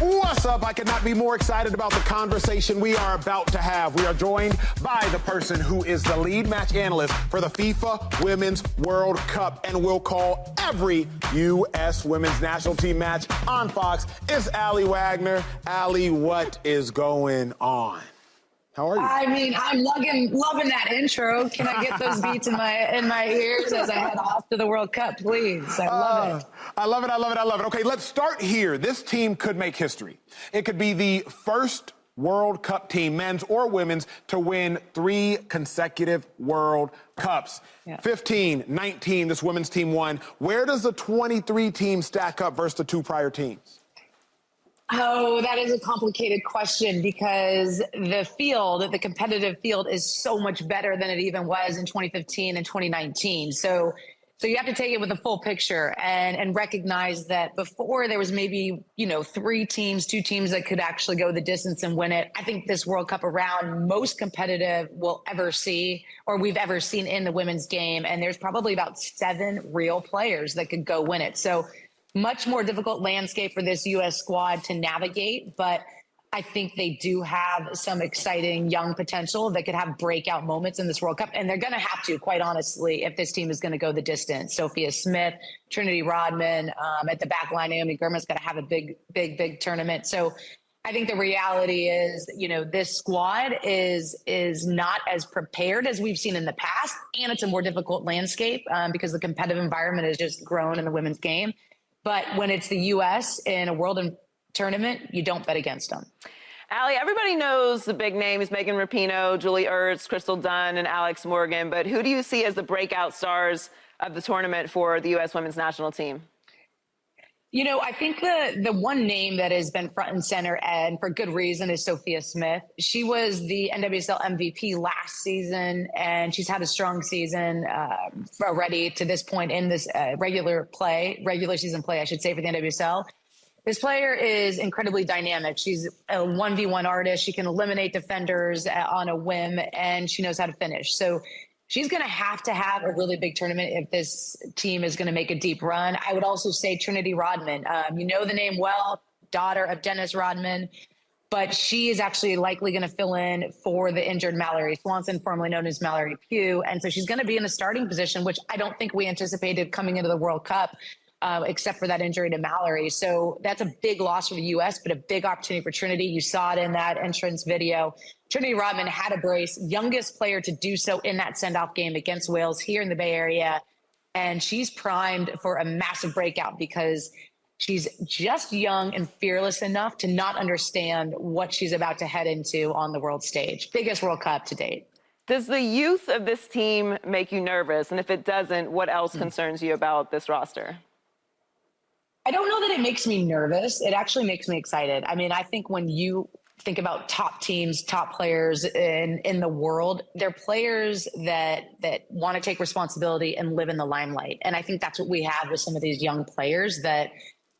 What's up? I could not be more excited about the conversation we are about to have. We are joined by the person who is the lead match analyst for the FIFA Women's World Cup and will call every U.S. Women's National Team match on Fox. It's Aly Wagner. Aly, what is going on? How are you? I mean, I'm loving that intro. Can I get those beats in my ears as I head off to the World Cup, please? I love it. I love it. I love it. I love it. Okay, let's start here. This team could make history. It could be the first World Cup team, men's or women's, to win 3 consecutive World Cups. Yeah. 15, 19, this women's team won. Where does the 23 team stack up versus the 2 prior teams? Oh, that is a complicated question because the competitive field is so much better than it even was in 2015 and 2019. So you have to take it with a full picture and recognize that before there was maybe, 3 teams, 2 teams that could actually go the distance and win it. I think this World Cup around most competitive we'll ever see or we've ever seen in the women's game. And there's probably about 7 real players that could go win it. So much more difficult landscape for this U.S. squad to navigate, but I think they do have some exciting young potential that could have breakout moments in this World Cup, and they're going to have to, quite honestly, if this team is going to go the distance. Sophia Smith, Trinity Rodman, at the back line, Naomi Gurman's got to have a big tournament. So I think the reality is, this squad is not as prepared as we've seen in the past, and it's a more difficult landscape because the competitive environment has just grown in the women's game. But when it's the U.S. in a world tournament, you don't bet against them. Aly, everybody knows the big names, Megan Rapinoe, Julie Ertz, Crystal Dunn, and Alex Morgan. But who do you see as the breakout stars of the tournament for the U.S. women's national team? I think the one name that has been front and center, and for good reason, is Sophia Smith. She was the NWSL MVP last season, and she's had a strong season already to this point in this regular season play, I should say, for the NWSL. This player is incredibly dynamic. She's a 1v1 artist. She can eliminate defenders on a whim, and she knows how to finish. So she's going to have a really big tournament if this team is going to make a deep run. I would also say Trinity Rodman. You know the name well, daughter of Dennis Rodman, but she is actually likely going to fill in for the injured Mallory Swanson, formerly known as Mallory Pugh. And so she's going to be in a starting position, which I don't think we anticipated coming into the World Cup, except for that injury to Mallory. So that's a big loss for the U.S., but a big opportunity for Trinity. You saw it in that entrance video. Trinity Rodman had a brace, youngest player to do so in that send-off game against Wales here in the Bay Area. And she's primed for a massive breakout because she's just young and fearless enough to not understand what she's about to head into on the world stage. Biggest World Cup to date. Does the youth of this team make you nervous? And if it doesn't, what else concerns you about this roster? I don't know that it makes me nervous. It actually makes me excited. I mean, I think when you think about top teams, top players in the world, they're players that want to take responsibility and live in the limelight. And I think that's what we have with some of these young players, that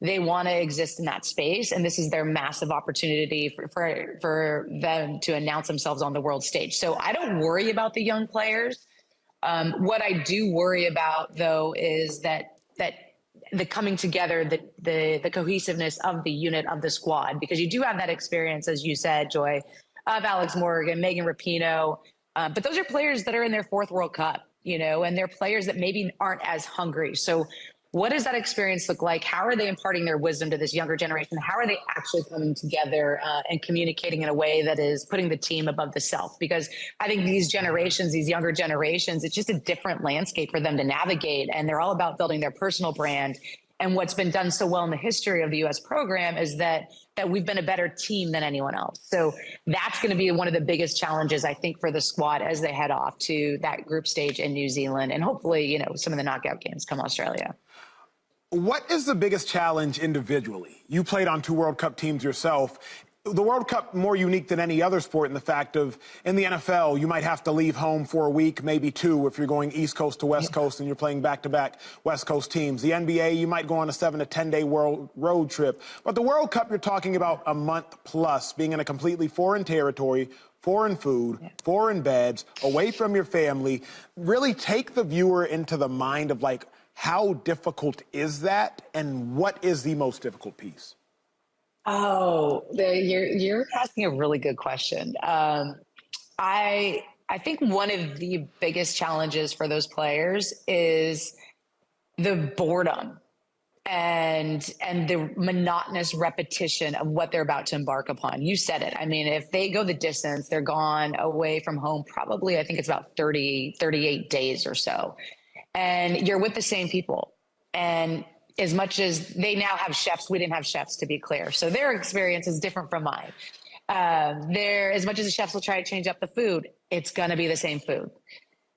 they want to exist in that space. And this is their massive opportunity for them to announce themselves on the world stage. So I don't worry about the young players. What I do worry about, though, is that the coming together, the cohesiveness of the unit, of the squad, because you do have that experience, as you said, Joy, of Alex Morgan, Megan Rapinoe. But those are players that are in their 4th World Cup, and they're players that maybe aren't as hungry. So what does that experience look like? How are they imparting their wisdom to this younger generation? How are they actually coming together and communicating in a way that is putting the team above the self? Because I think these younger generations, it's just a different landscape for them to navigate. And they're all about building their personal brand. And what's been done so well in the history of the U.S. program is that we've been a better team than anyone else. So that's going to be one of the biggest challenges, I think, for the squad as they head off to that group stage in New Zealand. And hopefully, some of the knockout games come Australia. What is the biggest challenge individually? You played on 2 World Cup teams yourself. The World Cup more unique than any other sport in the fact of, in the NFL, you might have to leave home for a week, maybe 2, if you're going East Coast to West Coast and you're playing back-to-back West Coast teams. The NBA, you might go on a 7 to 10-day road trip. But the World Cup, you're talking about a month plus, being in a completely foreign territory, foreign food, foreign beds, away from your family. Really take the viewer into the mind of, how difficult is that, and what is the most difficult piece? Oh, you're asking a really good question. I think one of the biggest challenges for those players is the boredom and the monotonous repetition of what they're about to embark upon. You said it. I mean, if they go the distance, they're gone away from home, probably, I think it's about 38 days or so. And you're with the same people. And as much as they now have chefs, we didn't have chefs, to be clear. So their experience is different from mine. As much as the chefs will try to change up the food, it's going to be the same food.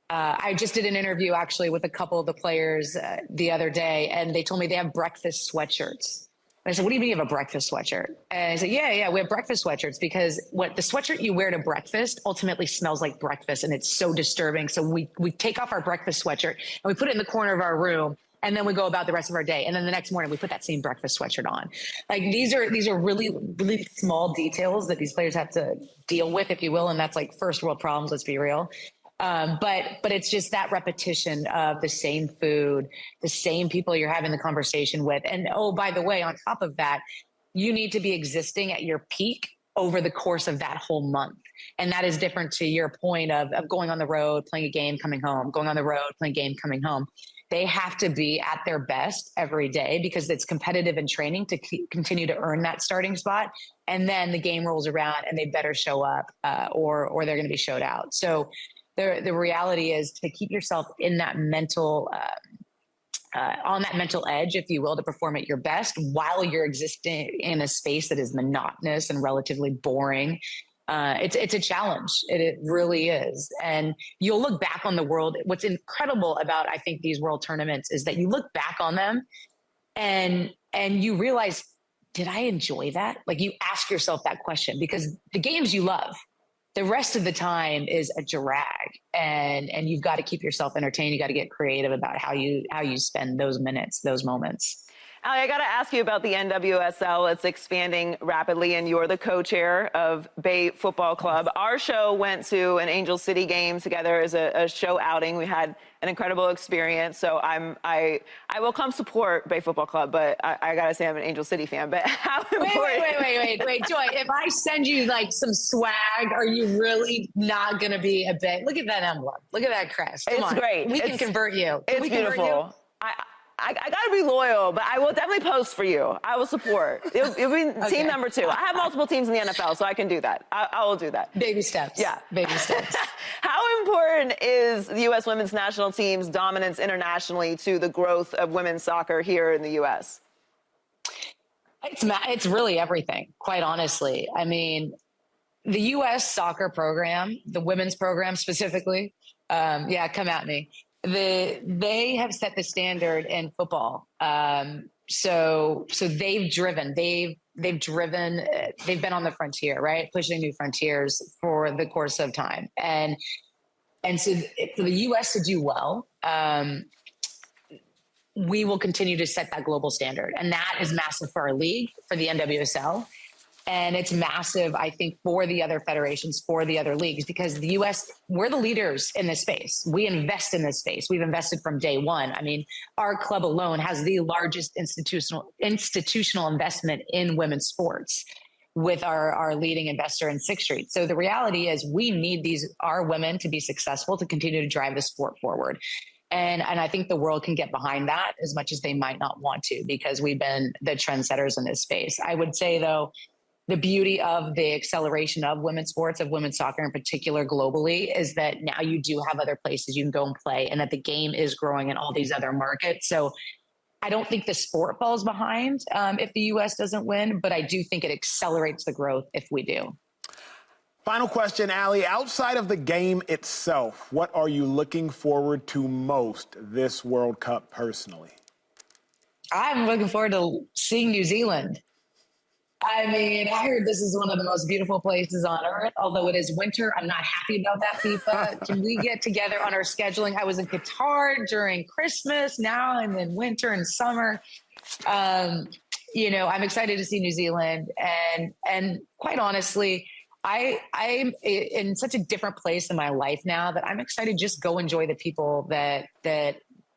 I just did an interview actually with a couple of the players the other day, and they told me they have breakfast sweatshirts. And I said, what do you mean you have a breakfast sweatshirt? And I said, yeah, we have breakfast sweatshirts because what the sweatshirt you wear to breakfast ultimately smells like breakfast, and it's so disturbing. So we take off our breakfast sweatshirt and we put it in the corner of our room, and then we go about the rest of our day. And then the next morning we put that same breakfast sweatshirt on. Like these are really, really small details that these players have to deal with, if you will. And that's like first world problems, let's be real. But it's just that repetition of the same food, the same people you're having the conversation with. And oh, by the way, on top of that, you need to be existing at your peak over the course of that whole month. And that is different to your point of going on the road, playing a game, coming home, going on the road, playing a game, coming home. They have to be at their best every day because it's competitive in training to continue to earn that starting spot. And then the game rolls around and they better show up or they're going to be showed out. So the reality is to keep yourself in that mental, on that mental edge, if you will, to perform at your best while you're existing in a space that is monotonous and relatively boring. It's a challenge. It really is. And you'll look back on the world. What's incredible about, I think, these world tournaments is that you look back on them and you realize, did I enjoy that? Like you ask yourself that question because the games you love, the rest of the time is a drag, and you've got to keep yourself entertained. You got to get creative about how you spend those minutes, those moments. Aly, I got to ask you about the NWSL. It's expanding rapidly, and you're the co-chair of Bay Football Club. Our show went to an Angel City game together as a show outing. We had an incredible experience. So I will come support Bay Football Club, but I got to say I'm an Angel City fan. But how important? Wait, Joy. If I send you like some swag, are you really not going to be a bit? Look at that emblem. Look at that crest. Come it's on. great. We can convert you. It's beautiful. I got to be loyal, but I will definitely post for you. I will support. It'll be Okay. team number 2. I have multiple teams in the NFL, so I can do that. I will do that. Baby steps. Yeah. Baby steps. How important is the U.S. women's national team's dominance internationally to the growth of women's soccer here in the U.S.? It's really everything, quite honestly. I mean, the U.S. soccer program, the women's program specifically, come at me. They have set the standard in football. So they've been on the frontier, right? Pushing new frontiers for the course of time. And so for the U.S. to do well, we will continue to set that global standard. And that is massive for our league, for the NWSL. And it's massive, I think, for the other federations, for the other leagues, because the U.S., we're the leaders in this space. We invest in this space. We've invested from day one. I mean, our club alone has the largest institutional investment in women's sports with our leading investor in Sixth Street. So the reality is we need our women to be successful to continue to drive the sport forward. And I think the world can get behind that as much as they might not want to, because we've been the trendsetters in this space. I would say, though, the beauty of the acceleration of women's sports, of women's soccer in particular globally, is that now you do have other places you can go and play, and that the game is growing in all these other markets. So I don't think the sport falls behind if the U.S. doesn't win, but I do think it accelerates the growth if we do. Final question, Aly. Outside of the game itself, what are you looking forward to most this World Cup personally? I'm looking forward to seeing New Zealand. I mean, I heard this is one of the most beautiful places on earth. Although it is winter, I'm not happy about that, FIFA. Can we get together on our scheduling? I was in Qatar during Christmas, now I'm in winter and summer. I'm excited to see New Zealand. And quite honestly, I'm in such a different place in my life now that I'm excited to just go enjoy the people that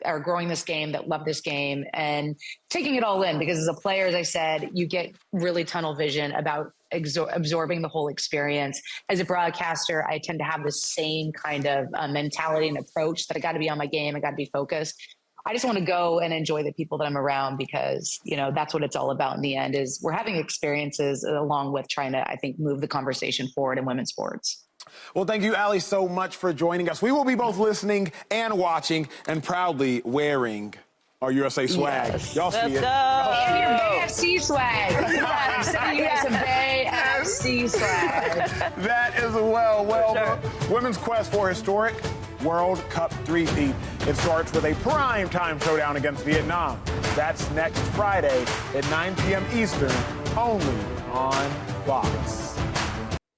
are growing this game, that love this game, and taking it all in. Because as a player, as I said, you get really tunnel vision about absorbing the whole experience. As a broadcaster, I tend to have the same kind of mentality and approach that I got to be on my game. I got to be focused. I just want to go and enjoy the people that I'm around, because, you know, that's what it's all about in the end, is we're having experiences along with trying to, I think, move the conversation forward in women's sports. Well, thank you, Aly, so much for joining us. We will be both listening and watching and proudly wearing our USA swag. Yes. Y'all see Let's it. go. And your Bay FC swag. I'm sending you guys some Bay FC swag. That is well, sure. The women's quest for historic World Cup three-peat. It starts with a prime-time showdown against Vietnam. That's next Friday at 9 p.m. Eastern, only on Fox.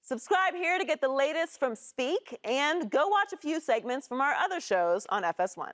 Subscribe here to get the latest from Speak, and go watch a few segments from our other shows on FS1.